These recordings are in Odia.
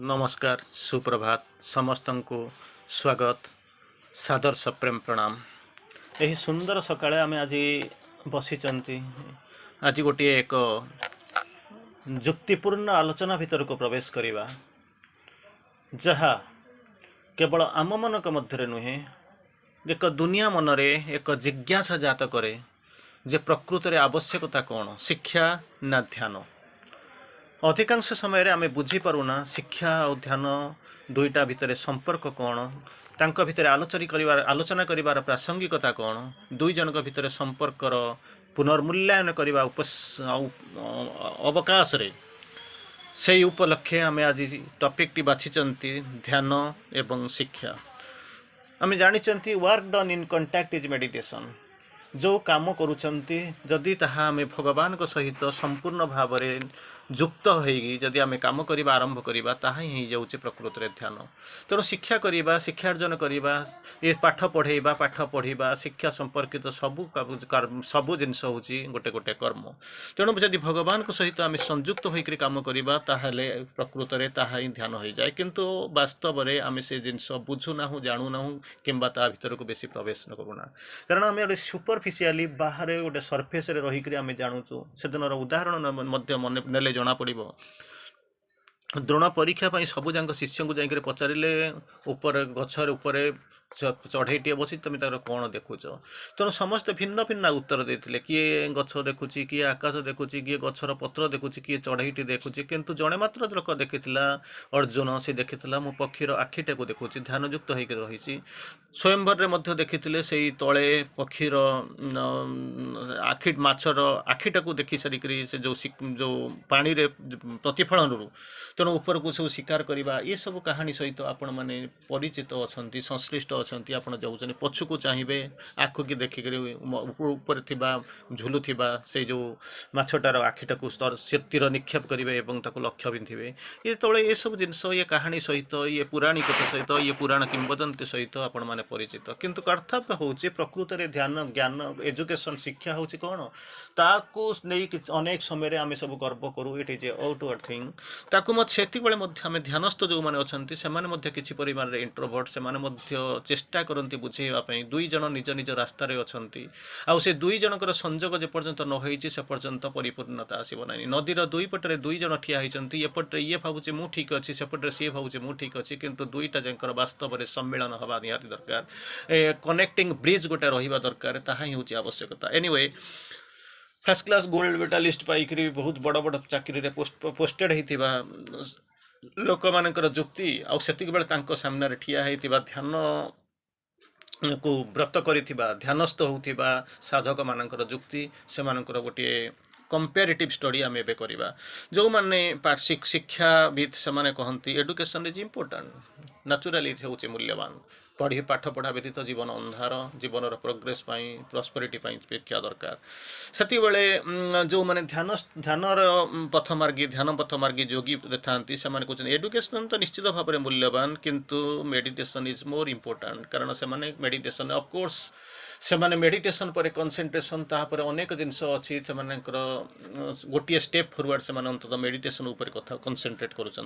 नमस्कार सुप्रभात समस्त को स्वागत सादर सप्रेम प्रणाम। यही सुंदर सकाळे आमे आज बसिचंती आज गोटे एक जुक्तिपूर्ण आलोचना भीतर को प्रवेश करिबा जहा केवल आम मनक मध्य नुहे एक दुनिया मनरे एक जिज्ञासा जात करे जे प्रकृत रे आवश्यकता कौन शिक्षा ना ध्यान। अधिकांश समय आमे बुझी पारुना शिक्षा और ध्यान दुईटा भितर संपर्क कौन तांक भितर आलोचना करिवार प्रासंगिकता कौन दुई जनक भितर संपर्कर पुनर्मूल्यांकन करने अवकाश रे से उपलक्षे आमे आज टॉपिक टी बाछिचंती ध्यान एवं शिक्षा। आमे जानिचंती work done in contact is meditation. जो काम करुचंती जदि ताहा आमे भगवान को सहित संपूर्ण भाव में जुक्त होगी जदि आमे काम करबा आरंभ करबा ताहा ही जाउची प्रकृत रे ध्यान। तेणु शिक्षा करबा शिक्षार्जन करबा ये पाठ पढ़ेबा शिक्षा संपर्कित सबु जिनस होची गोटे गोटे कर्म। तेणु जदि भगवान को सहित आमे संयुक्त होइकरी काम करबा ताहाले प्रकृत रे ताहा ही ध्यान हो जाए। किंतु वास्तव रे आमे से जिनस बुझु नाहु जानु नाहु किंबा ता भीतर को बेसी प्रवेश न करूना कारण आमे गोटे सुपरफिशियली बाहर गोटे सरफेस रे रहिकरी आमे जानुचु। सेदिनर उदाहरण मध्य मन नेले जना पड़िबो। द्रोण परीक्षा पाई सबु जांक शिष्य को जाइकरी पचारिले ऊपर गछर ऊपर चढ़ईटे बसी तुम तार कौन देखुच तेणु समस्त भिन्न भिन्न उत्तर देते किए गछ देखुची किए आकाश देखुची किए गछर पत्र देखुची किए चढ़ईटी देखुची किंतु जड़े मात्र लोक देखी अर्जुन से देखी मो पक्षीर आखिटा को देखुची ध्यानयुक्त होकर रही स्वयंवर में देखी से तले पक्षीर आखि माछर आखिटा को देखी सारिक से जो पानी रे प्रतिफलन रू तेणु ऊपर को सब शिकार करवा ये सब कहानी सहित आपण मैंने परिचित अच्छा संश्लिष्ट अच्छा आप जाऊँ पछुक चाहिए आखु की देखिक ऊपर झुलुवा से जो मछटार आखिटा को तीर निक्षेप करेंगे और लक्ष्य पिंधे ये तले ये सब जिनस ये कहानी सहित ये पौराणिकता सहित ये पुराण किंवदंती सहित आपण मैंने परिचित किंतु कर्तव्य हूँ प्रकृत में ध्यान ज्ञान एजुकेशन शिक्षा हूँ कौन ताकू नहीं अनेक समय आम सब गर्व करूँ इट इज आउटवर्ड थिंग ताकू से आम ध्यानस्थ जो मैंने अच्छा से किसी परिमाण इंट्रोवर्ट से चेष्टा करती बुझेवाई दुई जन निज निज रास्त अच्छा आउ से दुई जनकर संजोग जेपर्यंत न होती से पर्यंत परिपूर्णता आसब ना। नदीर दुई पटे दुई जन ठिया होती एपटे ये भावुचे मु ठीक अच्छी सेपटे सी भावुचे मु ठीक अच्छी किंतु दुईटा जंकर वास्तव में सम्मिलन हवा निहाती दरकार कनेक्टिंग ब्रिज गोटे रहा दरकार ताहा ही हूँ आवश्यकता। एनीवे फर्स्ट क्लास गोल्ड मेडालिस्ट पाइकरी बहुत बड़ बड़ चाकरी पोस्टेड होता लोक मानकर जुक्ति आती बेले सामने ठिया होता ध्यान को व्रत करिथिबा ध्यानस्थ होउथिबा साधक मानकर जुक्ति से मानकर गोटे कंपेरेटिव स्टडी आम एबे करबा जो माने शिक्षाविद से माने कहती एडुकेशन इज इम्पोर्टेंट नेचुराली होउचे मूल्यवान पढ़ी पाठ पढ़ा व्यतीत जीवन अंधार जीवन प्रोग्रेस प्रॉस्पेरिटी शिक्षा दरकार से जो मैंने ध्यानर पथमार्गी ध्यान पथमार्गी योगी था से कहते एडुकेशन तो निश्चित भाव में मूल्यवान किंतु मेडिटेशन इज मोर इम्पोर्टेंट कारण से मेडिटेशन ऑफ कोर्स से माने मेडिटेशन पर कंसंट्रेशन तापर अनेक जिनस अच्छी से गोटे स्टेप फॉरवर्ड से अंततः मेडिटेशन उपर कथा कंसंट्रेट करुँच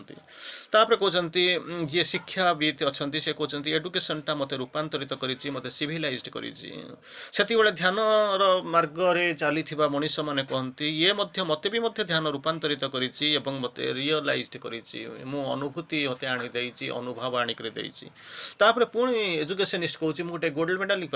कहते जी शिक्षाविद अच्छा से कहते एडुकेशन टा मत रूपांतरित करी मत सिविलाइज्ड करी ध्यान मार्ग रे चली मनीष मैंने कहती ये मत भी ध्यान रूपांतरित करी मत रियलाइज्ड करी मु अनुभूति मत आनी अनुभव आणिक पुणी एजुकेशनिस्ट कहूँ गोटे गोल्ड मेडल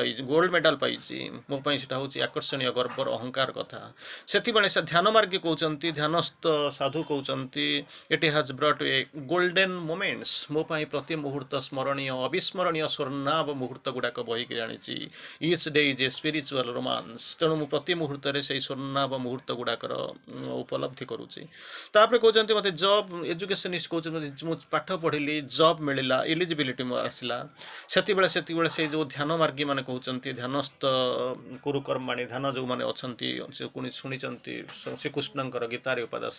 पाई मोपाई से आकर्षणीय गर्वर अहंकार कथा से ध्यान मार्गी कहते ध्यानस्थ साधु कहते it has brought a golden moments मोपाई प्रति मुहूर्त स्मरणीय अविस्मरणीय स्वर्णाव मुहूर्त गुड़ाक बहिकी जानी each day is a spiritual romance तेणु मु प्रति मुहूर्त से स्वर्णाव मुहूर्त गुड़ाकर उपलब्धि करुच्ची कहते मत जॉब एजुकेशनिस्ट कहते मुझे पाठ पढ़ी जॉब मिलला एलिजिबिलिटी आसला से जो ध्यान मार्गी मैंने कहते ध्यान ଧ୍ୟାନସ୍ଥ କୁରୁକର୍ମାଣୀ ଧ୍ୟାନ ଯେଉଁମାନେ ଅଛନ୍ତି ଶୁଣିଛନ୍ତି ଶ୍ରୀକୃଷ୍ଣଙ୍କର ଗୀତାରେ ଉପଦେଶ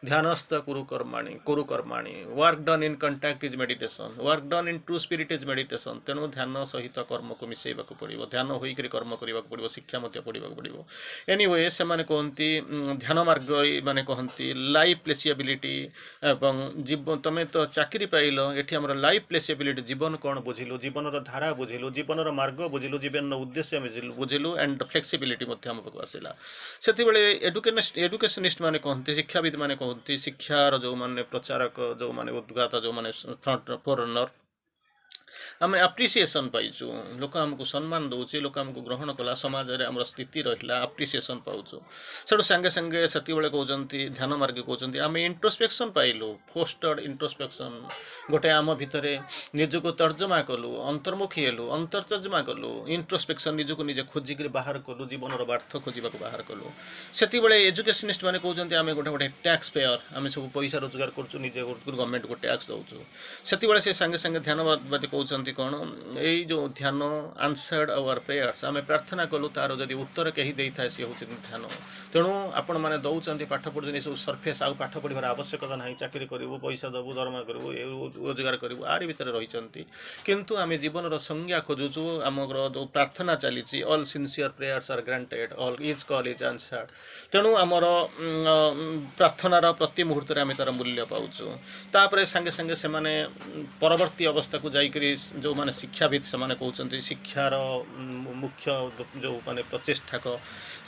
ଧ୍ୟାନସ୍ଥ କୁରୁକର୍ମାଣୀ work done in contact is meditation work done in true spirit is meditation. ତେଣୁ ଧ୍ୟାନ ସହିତ କର୍ମକୁ ମିଶାଇବାକୁ ପଡ଼ିବ ଧ୍ୟାନ ହୋଇକରି କର୍ମ କରିବାକୁ ପଡ଼ିବ ଶିକ୍ଷା ମଧ୍ୟ ପଢ଼ିବାକୁ ପଡ଼ିବ। ଏନିୱେ ସେମାନେ କହନ୍ତି ଧ୍ୟାନ ମାର୍ଗ ମାନେ କହନ୍ତି ଲାଇଫ୍ ପ୍ଲେସିଏବିଲିଟି ଏବଂ ତମେ ତ ଚାକିରି ପାଇଲ ଏଠି ଆମର ଲାଇଫ୍ ପ୍ଲେସିଏବିଲିଟି ଜୀବନ କ'ଣ ବୁଝିଲୁ ଜୀବନର ଧାରା ବୁଝିଲୁ ଜୀବନର ମାର୍ଗ ବୁଝିଲୁ ଜୀବନର ଉଦ୍ଦେଶ୍ୟ ବୁଝିଲୁ ଆଣ୍ଡ ଫ୍ଲେକ୍ସିବିଲିଟି ମଧ୍ୟ ଆମ ପାଖକୁ ଆସିଲା। ସେତେବେଳେ ଏଡୁକେସନିଷ୍ଟ ମାନେ କହନ୍ତି ଶିକ୍ଷାବିତ୍ ମାନେ କହନ୍ତି ଶିକ୍ଷାର ଯେଉଁମାନେ ପ୍ରଚାରକ ଯେଉଁମାନେ ଉଦ୍ଗାତା ଯେଉଁମାନେ ଫ୍ରଣ୍ଟ ଫୋରନର ଆମେ ଆପ୍ରିସିଏସନ୍ ପାଇଛୁ ଲୋକ ଆମକୁ ସମ୍ମାନ ଦେଉଛି ଲୋକ ଆମକୁ ଗ୍ରହଣ କଲା ସମାଜରେ ଆମର ସ୍ଥିତି ରହିଲା ଆପ୍ରିସିଏସନ୍ ପାଉଛୁ। ସେଠୁ ସାଙ୍ଗେ ସାଙ୍ଗେ ସେତେବେଳେ କହୁଛନ୍ତି ଧ୍ୟାନ ମାର୍ଗ କହୁଛନ୍ତି ଆମେ ଇଣ୍ଟ୍ରୋସ୍ପେକ୍ସନ୍ ପାଇଲୁ ଫୋଷ୍ଟର୍ଡ ଇଣ୍ଟ୍ରୋସ୍ପେକ୍ସନ୍ ଗୋଟେ ଆମ ଭିତରେ ନିଜକୁ ତର୍ଜମା କଲୁ ଅନ୍ତର୍ମୁଖୀ ହେଲୁ ଅନ୍ତର୍ତର୍ଜମା କଲୁ ଇଣ୍ଟ୍ରୋସ୍ପେକ୍ସନ୍ ନିଜକୁ ନିଜେ ଖୋଜିକରି ବାହାର କଲୁ ଜୀବନର ବାର୍ଥ ଖୋଜିବାକୁ ବାହାର କଲୁ। ସେତେବେଳେ ଏଜୁକେସନିଷ୍ଟ ମାନେ କହୁଛନ୍ତି ଆମେ ଗୋଟେ ଟ୍ୟାକ୍ସ ପେୟର ଆମେ ସବୁ ପଇସା ରୋଜଗାର କରୁଛୁ ନିଜେ ଗଭର୍ଣ୍ଣମେଣ୍ଟକୁ ଟ୍ୟାକ୍ସ ଦେଉଛୁ। ସେତେବେଳେ ସେ ସାଙ୍ଗେ ସାଙ୍ଗେ ଧ୍ୟାନବାଦୀ କହୁଛନ୍ତି କ'ଣ ଏଇ ଯେଉଁ ଧ୍ୟାନ ଆନ୍ସର୍ଡ ଆୱାର ପ୍ରେୟର୍ସ ଆମେ ପ୍ରାର୍ଥନା କଲୁ ତାର ଯଦି ଉତ୍ତର କେହି ଦେଇଥାଏ ସିଏ ହେଉଛି ଧ୍ୟାନ। ତେଣୁ ଆପଣମାନେ ଦେଉଛନ୍ତି ପାଠ ପଢ଼ୁଛନ୍ତି ଏସବୁ ସର୍ଫେସ୍ ଆଉ ପାଠ ପଢ଼ିବାର ଆବଶ୍ୟକତା ନାହିଁ ଚାକିରି କରିବୁ ପଇସା ଦେବୁ ଦରମା କରିବୁ ରୋଜଗାର କରିବୁ ଆରି ଭିତରେ ରହିଛନ୍ତି କିନ୍ତୁ ଆମେ ଜୀବନର ସଂଜ୍ଞା ଖୋଜୁଛୁ ଆମର ଯେଉଁ ପ୍ରାର୍ଥନା ଚାଲିଛି all sincere prayers are granted all is call is answered. ତେଣୁ ଆମର ପ୍ରାର୍ଥନାର ପ୍ରତି ମୁହୂର୍ତ୍ତରେ ଆମେ ତାର ମୂଲ୍ୟ ପାଉଛୁ। ତାପରେ ସାଙ୍ଗେ ସାଙ୍ଗେ ସେମାନେ ପରବର୍ତ୍ତୀ ଅବସ୍ଥାକୁ ଯାଇକରି ଯେଉଁମାନେ ଶିକ୍ଷାବିତ୍ ସେମାନେ କହୁଛନ୍ତି ଶିକ୍ଷାର ମୁଖ୍ୟ ଯେଉଁମାନେ ପ୍ରଚେଷ୍ଟାକ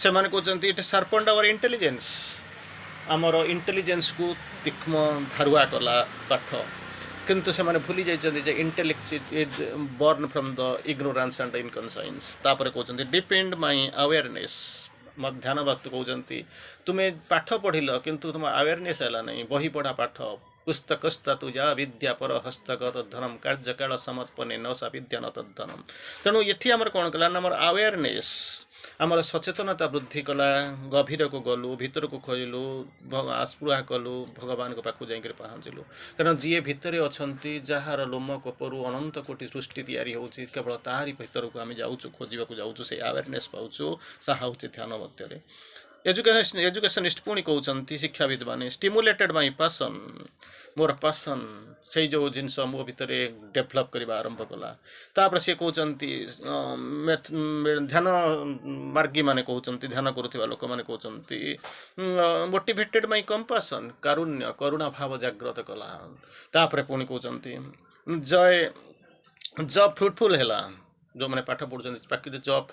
ସେମାନେ କହୁଛନ୍ତି ଇଟ୍ ସାର୍ପଣ୍ଡ ଆୱାର ଇଣ୍ଟେଲିଜେନ୍ସ ଆମର ଇଣ୍ଟେଲିଜେନ୍ସକୁ ତୀକ୍ଷ୍ମ ଧାରୁଆ କଲା ପାଠ। କିନ୍ତୁ ସେମାନେ ଭୁଲି ଯାଇଛନ୍ତି ଯେ intellect is born from the ignorance and inconscience. ତାପରେ କହୁଛନ୍ତି ଡିପେଣ୍ଡ ମାଇ ଆୱେରନେସ୍ ଧ୍ୟାନ ଭକ୍ତ କହୁଛନ୍ତି ତୁମେ ପାଠ ପଢ଼ିଲ କିନ୍ତୁ ତୁମ ଆୱେରନେସ୍ ହେଲା ନାହିଁ ବହି ପଢ଼ା ପାଠ ପୁସ୍ତକସ୍ତା ତୁଜା ବିଦ୍ୟା ପର ହସ୍ତଗତ ଧନମ କାର୍ଯ୍ୟକାଳ ସମର୍ପଣେ ନ ସା ବିଦ୍ୟା ନ ତଦ୍ଧନମ। ତେଣୁ ଏଠି ଆମର କ'ଣ କଲା ନା ଆମର ଆୱେରନେସ୍ ଆମର ସଚେତନତା ବୃଦ୍ଧି କଲା ଗଭୀରକୁ ଗଲୁ ଭିତରକୁ ଖୋଜିଲୁ ସ୍ପୃହା କଲୁ ଭଗବାନଙ୍କ ପାଖକୁ ଯାଇକରି ପହଞ୍ଚିଲୁ। କାରଣ ଯିଏ ଭିତରେ ଅଛନ୍ତି ଯାହାର ଲୋମ କୋପରୁ ଅନନ୍ତ କୋଟି ସୃଷ୍ଟି ତିଆରି ହେଉଛି କେବଳ ତାହାରି ଭିତରକୁ ଆମେ ଯାଉଛୁ ଖୋଜିବାକୁ ଯାଉଛୁ ସେଇ ଆୱେରନେସ୍ ପାଉଛୁ ତାହା ହେଉଛି ଧ୍ୟାନ ମଧ୍ୟରେ। ଏଜୁକେସନିଷ୍ଟ ପୁଣି କହୁଛନ୍ତି ଶିକ୍ଷାବିତ୍ ମାନେ ଷ୍ଟିମୁଲେଟେଡ୍ ମାଇ ପାସନ୍ ମୋର ପାସନ୍ ସେଇ ଯେଉଁ ଜିନିଷ ମୋ ଭିତରେ ଡେଭଲପ୍ କରିବା ଆରମ୍ଭ କଲା। ତାପରେ ସେ କହୁଛନ୍ତି ଧ୍ୟାନ ମାର୍ଗୀ ମାନେ କହୁଛନ୍ତି ଧ୍ୟାନ କରୁଥିବା ଲୋକମାନେ କହୁଛନ୍ତି ମୋଟିଭେଟେଡ୍ ମାଇ କମ୍ପାସନ୍ କରୁଣା ଭାବ ଜାଗ୍ରତ କଲା। ତାପରେ ପୁଣି କହୁଛନ୍ତି ଜବ୍ ଫ୍ରୁଟଫୁଲ୍ ହେଲା ଯେଉଁମାନେ ପାଠ ପଢ଼ୁଛନ୍ତି ଚାକିରି ଜବ୍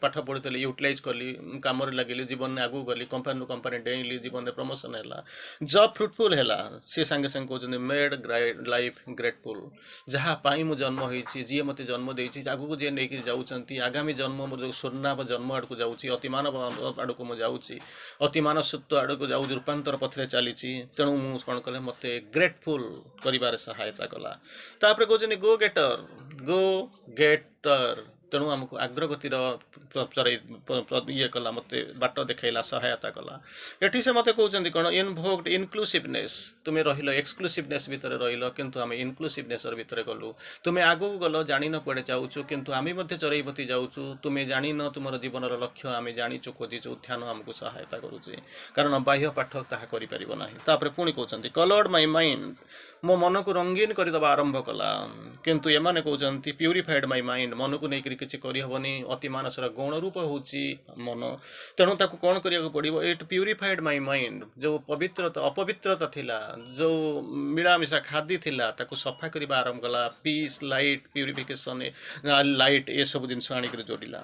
ପାଠ ପଢ଼ିଥିଲେ ୟୁଟିଲାଇଜ୍ କଲି କାମରେ ଲାଗିଲି ଜୀବନରେ ଆଗକୁ ଗଲି କମ୍ପାନୀରୁ କମ୍ପାନୀ ଡେଇଁଲି ଜୀବନରେ ପ୍ରମୋସନ୍ ହେଲା ଜବ୍ ଫ୍ରୁଟଫୁଲ୍ ହେଲା। ସେ ସାଙ୍ଗେ ସାଙ୍ଗେ କହୁଛନ୍ତି ମେଡ୍ ଲାଇଫ୍ ଗ୍ରେଟଫୁଲ୍ ଯାହା ପାଇଁ ମୁଁ ଜନ୍ମ ହେଇଛି ଯିଏ ମୋତେ ଜନ୍ମ ଦେଇଛି ଆଗକୁ ଯିଏ ନେଇକି ଯାଉଛନ୍ତି ଆଗାମୀ ଜନ୍ମ ମୋର ଯେଉଁ ସ୍ୱର୍ଣ୍ଣାଭ ଜନ୍ମ ଆଡ଼କୁ ଯାଉଛି ଅତିମାନବ ଆଡ଼କୁ ମୁଁ ଯାଉଛି ଅତିମାନସତ୍ଵ ଆଡ଼କୁ ଯାଉଛି ରୂପାନ୍ତର ପଥରେ ଚାଲିଛି। ତେଣୁ ମୁଁ କ'ଣ କଲେ ମୋତେ ଗ୍ରେଟଫୁଲ୍ କରିବାରେ ସହାୟତା କଲା। ତାପରେ କହୁଛନ୍ତି ଗୋ ଗେଟର୍ ତେଣୁ ଆମକୁ ଅଗ୍ରଗତିର ଇଏ କଲା ମୋତେ ବାଟ ଦେଖାଇଲା ସହାୟତା କଲା। ଏଠି ସେ ମୋତେ କହୁଛନ୍ତି କ'ଣ ଇନଭୋକ୍ଡ ଇନକ୍ଲୁସିଭନେସ୍ ତୁମେ ରହିଲ ଏକ୍ସକ୍ଲୁସିଭନେସ୍ ଭିତରେ ରହିଲ କିନ୍ତୁ ଆମେ ଇନକ୍ଲୁସିଭନେସ୍ର ଭିତରେ ଗଲୁ। ତୁମେ ଆଗକୁ ଗଲ ଜାଣିନ କୁଆଡ଼େ ଯାଉଛୁ କିନ୍ତୁ ଆମେ ମଧ୍ୟ ଚରେଇବତୀ ଯାଉଛୁ। ତୁମେ ଜାଣିନ ତୁମର ଜୀବନର ଲକ୍ଷ୍ୟ ଆମେ ଜାଣିଛୁ ଖୋଜିଛୁ ଧ୍ୟାନ ଆମକୁ ସହାୟତା କରୁଛି କାରଣ ବାହ୍ୟ ପାଠ ତାହା କରିପାରିବ ନାହିଁ। ତାପରେ ପୁଣି କହୁଛନ୍ତି କଲର୍ଡ ମାଇ ମାଇଣ୍ଡ ମୋ ମନକୁ ରଙ୍ଗୀନ କରିଦେବା ଆରମ୍ଭ କଲା କିନ୍ତୁ ଏମାନେ କହୁଛନ୍ତି ପ୍ୟୁରିଫାଏଡ୍ ମାଇ ମାଇଣ୍ଡ ମନକୁ ନେଇକରି କିଛି କରିହେବନି ଅତି ମାନସର ଗୌଣ ରୂପ ହେଉଛି ମନ। ତେଣୁ ତାକୁ କ'ଣ କରିବାକୁ ପଡ଼ିବ ଇଟ୍ ପ୍ୟୁରିଫାଏଡ୍ ମାଇ ମାଇଣ୍ଡ ଯେଉଁ ଅପବିତ୍ରତା ଥିଲା ଯେଉଁ ମିଳାମିଶା ଖାଦି ଥିଲା ତାକୁ ସଫା କରିବା ଆରମ୍ଭ କଲା ପିସ୍ ଲାଇଟ୍ ପ୍ୟୁରିଫିକେସନ୍ ଲାଇଟ୍ ଏସବୁ ଜିନିଷ ଆଣିକରି ଯୋଡ଼ିଲା।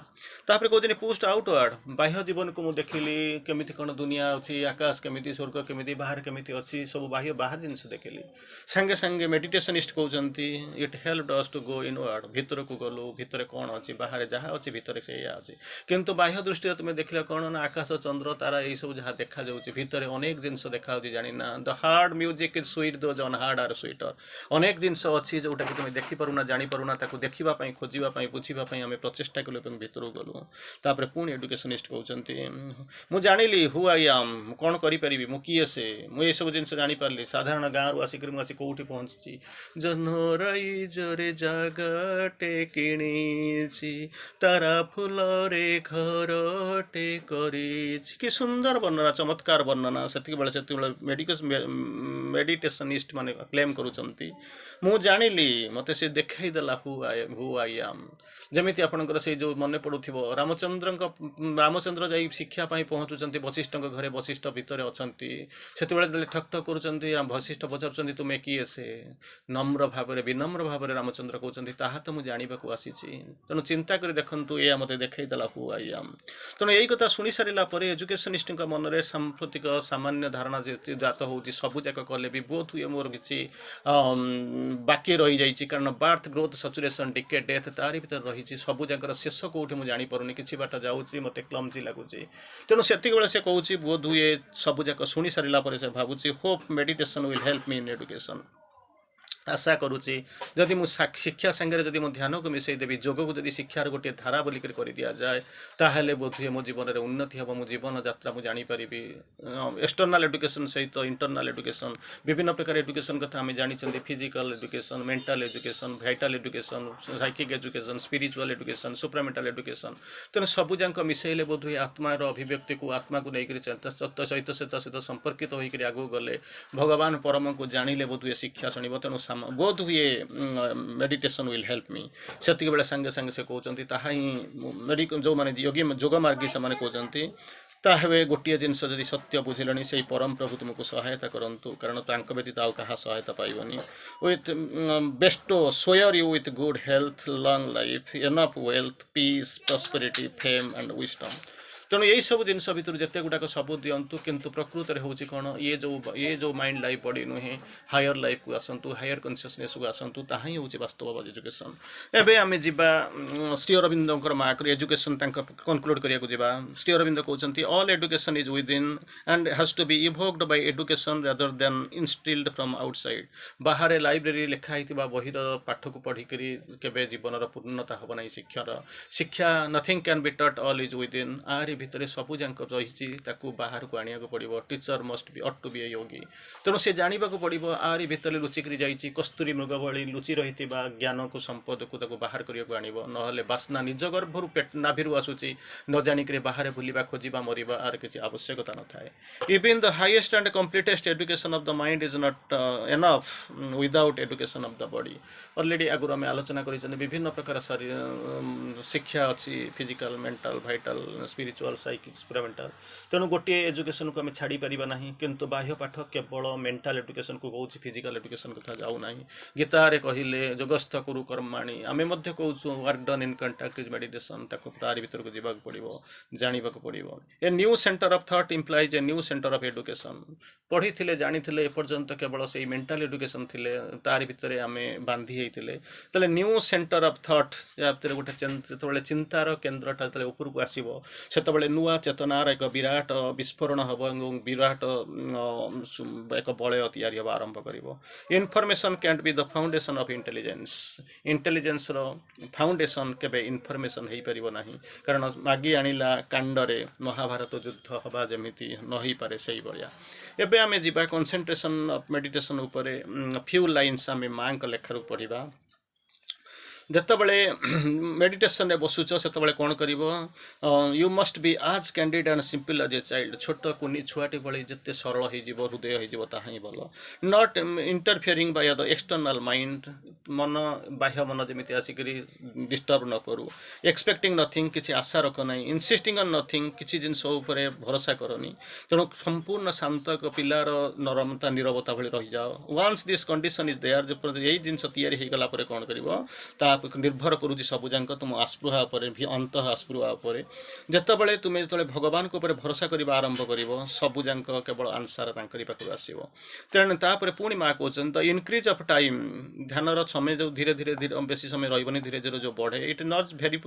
ତାପରେ କହୁଛନ୍ତି ପୁଷ୍ଟ ଆଉଟୱାର୍ଡ ବାହ୍ୟ ଜୀବନକୁ ମୁଁ ଦେଖିଲି କେମିତି କ'ଣ ଦୁନିଆ ଅଛି ଆକାଶ କେମିତି ସ୍ୱର୍ଗ କେମିତି ବାହାରେ କେମିତି ଅଛି ସବୁ ବାହାର ଜିନିଷ ଦେଖିଲି। ସାଙ୍ଗେ ସାଙ୍ଗେ ମେଡିଟେସନିଷ୍ଟ କହୁଛନ୍ତି ଇଟ୍ ହେଲ୍ପଡ୍ ଅସ୍ ଟୁ ଗୋ ଇନୱାର୍ଡ ଭିତରକୁ ଗଲୁ ଭିତରେ କ'ଣ ଅଛି ବାହାରେ ଯାହା ଅଛି ଭିତରେ ସେଇଆ ଅଛି। କିନ୍ତୁ ବାହ୍ୟ ଦୃଷ୍ଟିରେ ତୁମେ ଦେଖିଲ କ'ଣ ନା ଆକାଶ ଚନ୍ଦ୍ର ତାରା ଏଇସବୁ ଯାହା ଦେଖାଯାଉଛି ଭିତରେ ଅନେକ ଜିନିଷ ଦେଖାଯାଉଛି ଜାଣିନା the heard music is sweet those unheard are sweeter ଅନେକ ଜିନିଷ ଅଛି ଯେଉଁଟାକି ତୁମେ ଦେଖିପାରୁନା ଜାଣିପାରୁନା ତାକୁ ଦେଖିବା ପାଇଁ ଖୋଜିବା ପାଇଁ ବୁଝିବା ପାଇଁ ଆମେ ପ୍ରଚେଷ୍ଟା କଲୁ ଏବଂ ଭିତରକୁ ଗଲୁ। ତାପରେ ପୁଣି ଏଡୁକେସନିଷ୍ଟ କହୁଛନ୍ତି ମୁଁ ଜାଣିଲି ହୁ ଆଇ ଆମ୍ କ'ଣ କରିପାରିବି ମୁଁ କିଏ ସେ ମୁଁ ଏସବୁ ଜିନିଷ ଜାଣିପାରିଲି ସାଧାରଣ ଗାଁରୁ ଆସିକରି ମୁଁ ଆସି କେଉଁଠି ପହଞ୍ଚିଛି ଜହ୍ନରାଇ ଜୋରେ ଜାଗାଟେ କିଣି ବନେଇଛି ତାରା ଫୁଲରେ ଘରଟେ କରିଛି। କି ସୁନ୍ଦର ବର୍ଣ୍ଣନା, ଚମତ୍କାର ବର୍ଣ୍ଣନା। ସେତିକିବେଳେ ମେଡିଟେସନିଷ୍ଟ ମାନେ କ୍ଲେମ୍ କରୁଛନ୍ତି ମୁଁ ଜାଣିଲି, ମୋତେ ସେ ଦେଖାଇଦେଲା ହୁ ଆଇ ଆମ୍। ଯେମିତି ଆପଣଙ୍କର ସେଇ ଯେଉଁ ମନେ ପଡ଼ୁଥିବ ରାମଚନ୍ଦ୍ର ଯାଇ ଶିକ୍ଷା ପାଇଁ ପହଞ୍ଚୁଛନ୍ତି ବଶିଷ୍ଠଙ୍କ ଘରେ, ବଶିଷ୍ଠ ଭିତରେ ଅଛନ୍ତି। ସେତେବେଳେ ଠକ୍ ଠକ୍ କରୁଛନ୍ତି, ବଶିଷ୍ଠ ପଚାରୁଛନ୍ତି ତୁମେ କିଏ? ସେ ନମ୍ର ଭାବରେ, ବିନମ୍ର ଭାବରେ ରାମଚନ୍ଦ୍ର କହୁଛନ୍ତି ତାହା ତ ମୁଁ ଜାଣିବାକୁ ଆସିଛି। ତେଣୁ ଚିନ୍ତା କରି ଦେଖନ୍ତୁ, ଏଇଆ ମୋତେ ଦେଖାଇଦେଲା ହୁ ଆଇ ଆମ୍। ତେଣୁ ଏଇ କଥା ଶୁଣି ସାରିଲା ପରେ ଏଜୁକେସନିଷ୍ଟଙ୍କ ମନରେ ସାମ୍ପ୍ରତିକ ସାମାନ୍ୟ ଧାରଣା ଯେ ଜାତ ହେଉଛି, ସବୁଯାକ କଲେ ବି ବୋଧ ହୁଏ ମୋର କିଛି ବାକି ରହିଯାଇଛି। କାରଣ ବାର୍ଥ, ଗ୍ରୋଥ୍, ସଚୁରେସନ୍, ଡିକେ, ଡେଥ୍ ତାରି ଭିତରେ ରହିଛି। ସବୁ ଯାକର ଶେଷ କେଉଁଠି ମୁଁ ଜାଣିପାରୁନି, କିଛି ବାଟ ଯାଉଛି, ମୋତେ କ୍ଲମ୍ଜି ଲାଗୁଛି। ତେଣୁ ସେତିକିବେଳେ ସେ କହୁଛି, ବୋଧ ହୁଏ ସବୁଯାକ ଶୁଣି ସାରିଲା ପରେ ସେ ଭାବୁଛି, ହୋପ୍ ମେଡିଟେସନ୍ ୱିଲ୍ ହେଲ୍ପ ମି ଇନ୍ ଏଡୁକେସନ୍। ଆଶା କରୁଛି ଯଦି ମୁଁ ଶିକ୍ଷା ସାଙ୍ଗରେ ଯଦି ମୁଁ ଧ୍ୟାନକୁ ମିଶାଇଦେବି, ଯୋଗକୁ ଯଦି ଶିକ୍ଷାର ଗୋଟିଏ ଧାରା ବୋଲିକରି କରିଦିଆଯାଏ, ତାହେଲେ ବୋଧହୁଏ ମୋ ଜୀବନରେ ଉନ୍ନତି ହେବ, ମୋ ଜୀବନଯାତ୍ରା ମୁଁ ଜାଣିପାରିବି। ଏକ୍ସଟର୍ନାଲ୍ ଏଡୁକେସନ୍ ସହିତ ଇଣ୍ଟରନାଲ୍ ଏଡୁକେସନ୍, ବିଭିନ୍ନ ପ୍ରକାର ଏଡୁକେସନ୍ କଥା ଆମେ ଜାଣିଛନ୍ତି। Physical education, mental education, vital education, psychic education, spiritual education, supramental education. ତେଣୁ ସବୁଯାକ ମିଶାଇଲେ ବୋଧହୁଏ ଆତ୍ମାର ଅଭିବ୍ୟକ୍ତିକୁ, ଆତ୍ମାକୁ ନେଇକରି ସହିତ ସମ୍ପର୍କିତ ହୋଇକରି ଆଗକୁ ଗଲେ, ଭଗବାନ ପରମକୁ ଜାଣିଲେ ବୋଧହୁଏ ଶିକ୍ଷା ଶୁଣିବ। ତେଣୁ ବୋଧ ହୁଏ ମେଡିଟେସନ୍ ୱିଲ୍ ହେଲ୍ପ ମି। ସେତିକିବେଳେ ସାଙ୍ଗେ ସାଙ୍ଗେ ସେ କହୁଛନ୍ତି, ତାହା ହିଁ ଯେଉଁମାନେ ଯୋଗମାର୍ଗୀ ସେମାନେ କହୁଛନ୍ତି, ତାହେଲେ ଗୋଟିଏ ଜିନିଷ ଯଦି ସତ୍ୟ ବୁଝିଲେଣି, ସେଇ ପରମ ପ୍ରଭୁ ତୁମକୁ ସହାୟତା କରନ୍ତୁ, କାରଣ ତାଙ୍କ ବ୍ୟତୀତ ଆଉ କାହା ସହାୟତା ପାଇବନି। With bestow shower you with good health, long life, enough wealth, peace, prosperity, fame and wisdom. ତେଣୁ ଏହିସବୁ ଜିନିଷ ଭିତରୁ ଯେତେ ଗୁଡ଼ାକ ସବୁ ଦିଅନ୍ତୁ, କିନ୍ତୁ ପ୍ରକୃତରେ ହେଉଛି କ'ଣ, ଇଏ ଯେଉଁ ମାଇଣ୍ଡ ଲାଇଫ୍ ବଡ଼ି ନୁହେଁ, ହାୟର ଲାଇଫ୍କୁ ଆସନ୍ତୁ, ହାୟର କନସିୟସନେସ୍କୁ ଆସନ୍ତୁ, ତାହା ହିଁ ହେଉଛି ବାସ୍ତବ ଏଜୁକେସନ୍। ଏବେ ଆମେ ଯିବା ଶ୍ରୀ ଅରବିନ୍ଦଙ୍କର ମାର୍କରେ ଏଜୁକେସନ୍ ତାଙ୍କ କନକ୍ଲୁଡ୍ କରିବାକୁ ଯିବା। ଶ୍ରୀ ଅରବିନ୍ଦ କହୁଛନ୍ତି, all education is within and has to be evoked by education rather than instilled from outside. ବାହାରେ ଲାଇବ୍ରେରୀ ଲେଖା ହେଇଥିବା ବହିର ପାଠକୁ ପଢ଼ିକରି କେବେ ଜୀବନର ପୂର୍ଣ୍ଣତା ହେବ ନାହିଁ। ଶିକ୍ଷା nothing can be taught, all is within. ଆରି ଭିତରେ ସବୁ ଯାକ ରହିଛି, ତାକୁ ବାହାରକୁ ଆଣିବାକୁ ପଡ଼ିବ। Teacher ought to be a yogi. ତେଣୁ ସେ ଜାଣିବାକୁ ପଡ଼ିବ ଆରି ଭିତରେ ଲୁଚିକିରି ଯାଇଛି, କସ୍ତୁରୀ ମୃଗ ଭଳି ଲୁଚି ରହିଥିବା ଜ୍ଞାନକୁ, ସମ୍ପଦକୁ ତାକୁ ବାହାର କରିବାକୁ ଆଣିବ। ନହେଲେ ବାସ୍ନା ନିଜ ଗର୍ଭରୁ ନାଭିରୁ ଆସୁଛି, ନ ଜାଣିକରି ବାହାରେ ବୁଲିବା, ଖୋଜିବା, ମରିବା ଆର କିଛି ଆବଶ୍ୟକତା ନଥାଏ। Even the highest and completest education of the mind is not enough without education of the body. Already ଆଗରୁ ଆମେ ଆଲୋଚନା କରିଛନ୍ତି, ବିଭିନ୍ନ ପ୍ରକାର ଶିକ୍ଷା ଅଛି, physical, mental, vital, spiritual, psychic, supramental. ତେଣୁ ଗୋଟିଏ ଏଜୁକେସନ୍କୁ ଆମେ ଛାଡ଼ିପାରିବା ନାହିଁ। କିନ୍ତୁ ବାହ୍ୟ ପାଠ କେବଳ ମେଣ୍ଟାଲ୍ ଏଡୁକେସନ୍କୁ କହୁଛି, ଫିଜିକାଲ୍ ଏଡୁକେସନ୍ କଥା ଯାଉନାହିଁ। ଗୀତାରେ କହିଲେ ଯୋଗସ୍ଥ କୁରୁ କର୍ମାଣୀ, ଆମେ ମଧ୍ୟ କହୁଛୁ work done in contact is meditation. ତାକୁ ତାରି ଭିତରକୁ ଯିବାକୁ ପଡ଼ିବ, ଜାଣିବାକୁ ପଡ଼ିବ। A new centre of thought implies a new centre of education. ପଢ଼ିଥିଲେ, ଜାଣିଥିଲେ, ଏପର୍ଯ୍ୟନ୍ତ କେବଳ ସେଇ ମେଣ୍ଟାଲ୍ ଏଡୁକେସନ୍ ଥିଲେ, ତାରି ଭିତରେ ଆମେ ବାନ୍ଧି ହେଇଥିଲେ। ତାହେଲେ ନ୍ୟୁ ସେଣ୍ଟର ଅଫ୍ ଥଟ୍, ୟା ଭିତରେ ଗୋଟେ ଯେତେବେଳେ ଚିନ୍ତାର କେନ୍ଦ୍ରଟା ଯେତେବେଳେ ଉପରକୁ ଆସିବ, ସେତେବେଳେ ନୂଆ ଚେତନାର ଏକ ବିରାଟ ବିସ୍ଫୋରଣ ହେବ ଏବଂ ବିରାଟ ଏକ ବଳୟ ତିଆରି ହେବା ଆରମ୍ଭ କରିବ। Information can't be the foundation of intelligence. ଇଣ୍ଟେଲିଜେନ୍ସର ଫାଉଣ୍ଡେସନ୍ କେବେ ଇନଫର୍ମେସନ୍ ହେଇପାରିବ ନାହିଁ, କାରଣ ମାଗି ଆଣିଲା କାଣ୍ଡରେ ମହାଭାରତ ଯୁଦ୍ଧ ହେବା ଯେମିତି ନ ହେଇପାରେ ସେଇଭଳିଆ। ଏବେ ଆମେ ଯିବା କନସେନ୍ଟ୍ରେସନ୍ ଅଫ୍ ମେଡିଟେସନ୍ ଉପରେ। ଫ୍ୟୁ ଲାଇନ୍ସ ଆମେ ମାଙ୍କ ଲେଖାରୁ ପଢ଼ିବା। ଯେତେବେଳେ ମେଡିଟେସନ୍ରେ ବସୁଛ, ସେତେବେଳେ କ'ଣ କରିବ? You must be as candid and simple as a child. ଛୋଟ କୁନି ଛୁଆଟି ଭଳି ଯେତେ ସରଳ ହେଇଯିବ, ହୃଦୟ ହେଇଯିବ, ତାହା ହିଁ ଭଲ। Not ଇଣ୍ଟରଫିୟରିଂ Bai the external mind. ବାହ୍ୟ ମନ ଯେମିତି ଆସିକରି ଡିଷ୍ଟର୍ବ ନ କରୁ। ଏକ୍ସପେକ୍ଟିଂ ନଥିଙ୍ଗ, କିଛି ଆଶା ରଖ ନାହିଁ। ଇନସିଷ୍ଟିଂ ଅନ୍ ନଥିଙ୍ଗ, କିଛି ଜିନିଷ ଉପରେ ଭରସା କରନି। ତେଣୁ ସମ୍ପୂର୍ଣ୍ଣ ଶାନ୍ତ ଏକ ପିଲାର ନରମତା, ନିରବତା ଭଳି ରହିଯାଅ। Once this condition is there, ଯେପର୍ଯ୍ୟନ୍ତ ଏଇ ଜିନିଷ ତିଆରି ହେଇଗଲା ପରେ କ'ଣ କରିବ? ତା ନିର୍ଭର କରୁଛି ସବୁଯାକ ତୁମ ଆସ୍ପୃହା ଉପରେ, ଅନ୍ତଃ ଆସ୍ପୃହା ଉପରେ। ଯେତେବେଳେ ଭଗବାନଙ୍କ ଉପରେ ଭରସା କରିବା ଆରମ୍ଭ କରିବ, ସବୁଯାକ କେବଳ ଆନ୍ସାର ତାଙ୍କରି ପାଖରୁ ଆସିବ। ତେଣୁ ତାପରେ ପୁଣି ମା କହୁଛନ୍ତି, ଦ ଇନକ୍ରିଜ୍ ଅଫ୍ ଟାଇମ୍, ଧ୍ୟାନର ସମୟ ଯେଉଁ ଧୀରେ ଧୀରେ ବେଶୀ ସମୟ ରହିବନି, ଧୀରେ ଧୀରେ ଯେଉଁ ବଢ଼େ, it not very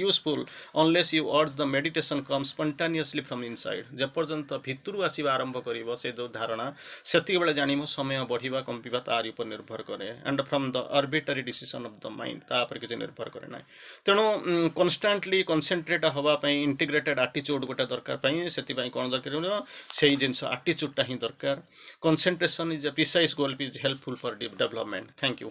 useful unless you urge the meditation come spontaneously from inside. ଯେପର୍ଯ୍ୟନ୍ତ ଭିତରୁ ଆସିବା ଆରମ୍ଭ କରିବ ସେ ଯେଉଁ ଧାରଣା, ସେତିକିବେଳେ ଜାଣିବ ସମୟ ବଢ଼ିବା କମିବା ତାରି ଉପରେ ନିର୍ଭର କରେ। And from the arbitrary decision of the mind, ତାପରେ କିଛି ନିର୍ଭର କରେ ନାହିଁ। ତେଣୁ କନଷ୍ଟାଣ୍ଟଲି କନସେନ୍ଟ୍ରେଟ୍ ହେବା ପାଇଁ ଇଣ୍ଟିଗ୍ରେଟେଡ୍ ଆଟିଚ୍ୟୁଡ୍ ଗୋଟେ ଦରକାର ପାଇଁ। ସେଥିପାଇଁ କ'ଣ ଦରକାର? ସେଇ ଜିନିଷ ଆଟିଚ୍ୟୁଡ୍ଟା ହିଁ ଦରକାର। Concentration is a precise goal, is helpful for development. Thank you.